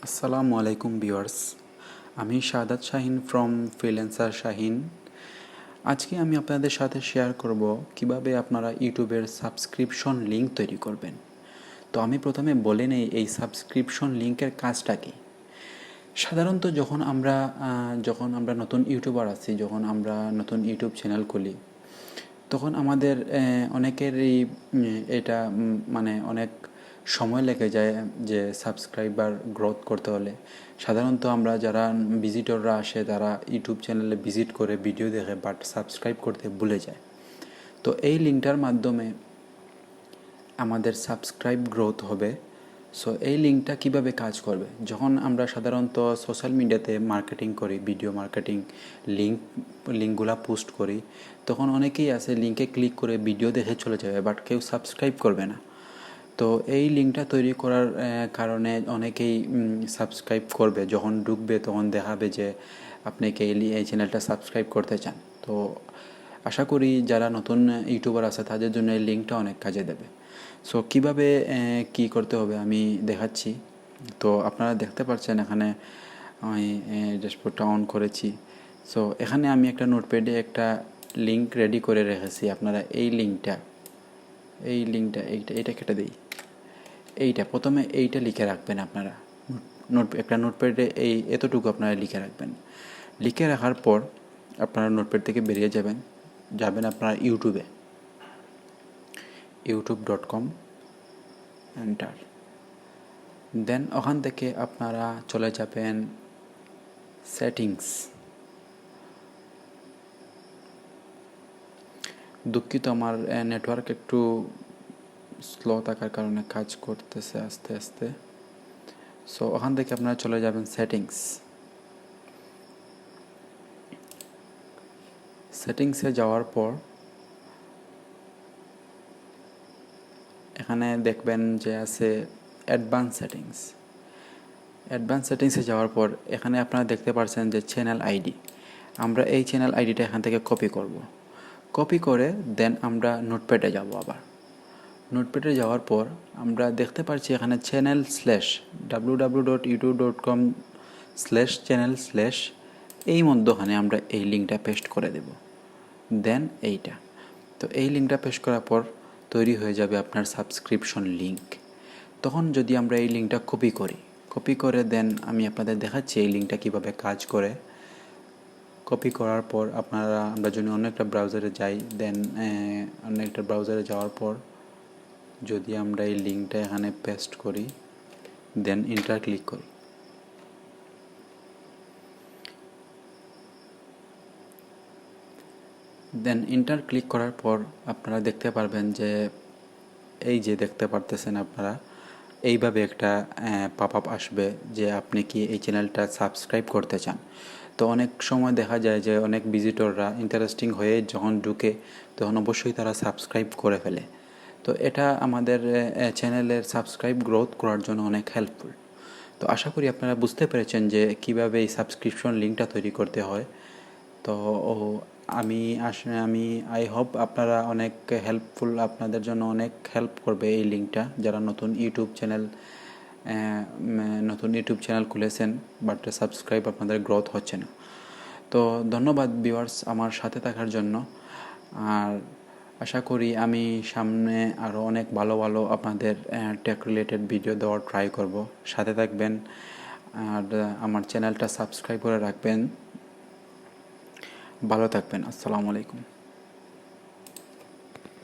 আসসালামু আলাইকুম ভিউয়ার্স, আমি শাহিন ফ্রম ফ্রিল্যান্সার শাহিন। আজকে আমি আপনাদের সাথে শেয়ার করব কিভাবে আপনারা ইউটিউবের সাবস্ক্রিপশন লিঙ্ক তৈরি করবেন। তো আমি প্রথমে বলে নেই এই সাবস্ক্রিপশন লিঙ্কের কাজটা কি। সাধারণত যখন আমরা নতুন ইউটিউবার আছি, যখন আমরা নতুন ইউটিউব চ্যানেল খুলি, তখন আমাদের অনেকেরই এটা মানে অনেক সময় লেগে যায় যে সাবস্ক্রাইবার গ্রোথ করতে হলে। সাধারণত আমরা যারা ভিজিটররা আসে তারা ইউটিউব চ্যানেলে ভিজিট করে ভিডিও দেখে বাট সাবস্ক্রাইব করতে ভুলে যায়। তো এই লিঙ্কটার মাধ্যমে আমাদের সাবস্ক্রাইব গ্রোথ হবে। সো এই লিঙ্কটা কিভাবে কাজ করবে, যখন আমরা সাধারণত সোশ্যাল মিডিয়াতে মার্কেটিং করি, ভিডিও মার্কেটিং লিঙ্কগুলা পোস্ট করি, তখন অনেকেই আছে লিঙ্কে ক্লিক করে ভিডিও দেখে চলে যাবে বাট কেউ সাবস্ক্রাইব করবে না। তো এই লিঙ্কটা তৈরি করার কারণে অনেকেই সাবস্ক্রাইব করবে। যখন ঢুকবে তখন দেখাবে যে আপনি কি এই চ্যানেলটা সাবস্ক্রাইব করতে চান। তো আশা করি যারা নতুন ইউটিউবার আছে তাদের জন্য এই লিঙ্কটা অনেক কাজে দেবে। সো কীভাবে কী করতে হবে আমি দেখাচ্ছি। তো আপনারা দেখতে পাচ্ছেন এখানে আমি ড্যাশবোর্ডটা অন করেছি। সো এখানে আমি একটা নোটপ্যাডে একটা লিঙ্ক রেডি করে রেখেছি। আপনারা এই লিঙ্কটা এইটা কেটে দিই। এইটা প্রথমে এইটা লিখে রাখবেন আপনারা একটা নোটপ্যাডে এতটুকু আপনারা লিখে রাখবেন। লিখে রাখার পর আপনারা নোটপ্যাড থেকে বেরিয়ে যাবেন আপনারা youtube.com এন্টার। দেন ওখান থেকে আপনারা চলে যাবেন সেটিংস। দুঃখিত, আমার নেটওয়ার্ক একটু স্লো থাকার কারণে কাজ করতেছে আস্তে আস্তে। সো ওখান থেকে আপনারা চলে যাবেন সেটিংসে যাওয়ার পর এখানে দেখবেন যে আছে অ্যাডভান্স সেটিংসে যাওয়ার পর এখানে আপনারা দেখতে পাচ্ছেন যে চ্যানেল আইডি। আমরা এই চ্যানেল আইডিটা এখান থেকে কপি করে দেন আমরা নোটপ্যাডে যাব। আবার নোটপ্যাডে যাওয়ার পর আমরা দেখতে পাচ্ছি এখানে চ্যানেল www.youtube.com/channel/ এই মধ্যখানে আমরা এই লিঙ্কটা পেস্ট করে দেব। দেন এইটা, তো এই লিঙ্কটা পেস্ট করার পর তৈরি হয়ে যাবে আপনার সাবস্ক্রিপশন লিঙ্ক। তখন যদি আমরা এই লিঙ্কটা কপি করে দেন আমি আপনাদের দেখাচ্ছি এই লিঙ্কটা কীভাবে কাজ করে। কপি করার পর আমরা যদি অন্য একটা ব্রাউজারে যাই, দেন অন্য একটা ব্রাউজারে যাওয়ার পর যদি আমরা এই লিঙ্কটা এখানে পেস্ট করি, দেন এন্টার ক্লিক করি, দেন এন্টার ক্লিক করার পর আপনারা দেখতে পারবেন যে এই যে দেখতে পারতেছেন আপনারা এইভাবে একটা পপ আপ আসবে যে আপনি কি এই চ্যানেলটা সাবস্ক্রাইব করতে চান। তো অনেক সময় দেখা যায় যে অনেক ভিজিটররা ইন্টারেস্টিং হয়ে যখন ঢুকে তখন অবশ্যই তারা সাবস্ক্রাইব করে ফেলে। তো এটা আমাদের চ্যানেলের সাবস্ক্রাইব গ্রোথ করার জন্য অনেক হেল্পফুল। তো আশা করি আপনারা বুঝতে পেরেছেন যে কিভাবে এই সাবস্ক্রিপশন লিঙ্কটা তৈরি করতে হয়। তো আমি আই হোপ আপনারা অনেক হেল্পফুল, আপনাদের জন্য অনেক হেল্প করবে এই লিঙ্কটা যারা নতুন ইউটিউব চ্যানেল খুলেছেন বাট সাবস্ক্রাইব আপনাদের গ্রোথ হচ্ছে না। তো ধন্যবাদ ভিউয়ার্স আমার সাথে থাকার জন্য। আর আশা করি আমি সামনে আরও অনেক ভালো আপনাদের টেক রিলেটেড ভিডিও দেওয়ার ট্রাই করব। সাথে থাকবেন আর আমার চ্যানেলটা সাবস্ক্রাইব করে রাখবেন। ভালো থাকবেন। আসসালামু আলাইকুম।